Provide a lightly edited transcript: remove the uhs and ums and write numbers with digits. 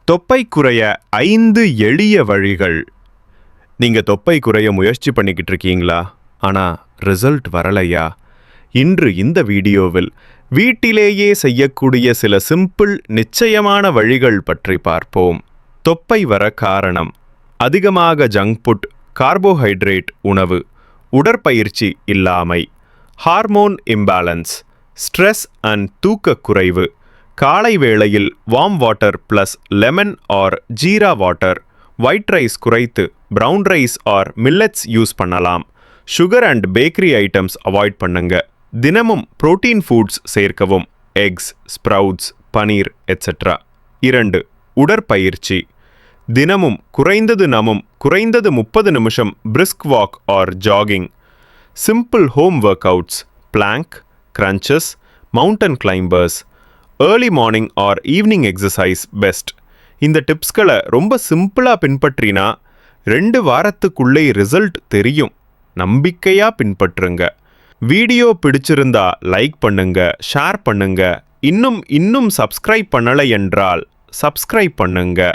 தொப்பை குறைய 5 எளிய வழிகள். நீங்க தொப்பை குறைய முயற்சி பண்ணிக்கிட்டு இருக்கீங்களா? ஆனா ரிசல்ட் வரலையா? இன்று இந்த வீடியோவில் வீட்டிலேயே செய்யக்கூடிய சில சிம்பிள் நிச்சயமான வழிகள் பற்றி பார்ப்போம். தொப்பை வர காரணம்: அதிகமாக ஜங்க் ஃபுட், கார்போஹைட்ரேட் உணவு, உடற்பயிற்சி இல்லாமை, ஹார்மோன் இம்பேலன்ஸ், ஸ்ட்ரெஸ் அண்ட் தூக்க குறைவு, காலை வேளையில் warm water plus lemon or jeera water, white rice குறைத்து brown rice or millets use பண்ணலாம். Sugar and bakery items avoid பண்ணுங்க. தினமும் புரோட்டீன் ஃபுட்ஸ் சேர்க்கவும்: எக்ஸ், ஸ்ப்ரவுட்ஸ், பனீர் எட்ஸெட்ரா. 2. உடற்பயிற்சி. தினமும் குறைந்தது 30 நிமிஷம் brisk walk or jogging. Simple home workouts: plank, crunches, mountain climbers. Early morning or evening exercise best. இந்த டிப்ஸ்களை ரொம்ப சிம்பிளாக பின்பற்றினா 2 வாரத்துக்குள்ளே ரிசல்ட் தெரியும். நம்பிக்கையாக பின்பற்றுங்க. வீடியோ பிடிச்சிருந்தா லைக் பண்ணுங்க, ஷேர் பண்ணுங்க. இன்னும் சப்ஸ்கிரைப் பண்ணலை என்றால் சப்ஸ்கிரைப் பண்ணுங்க.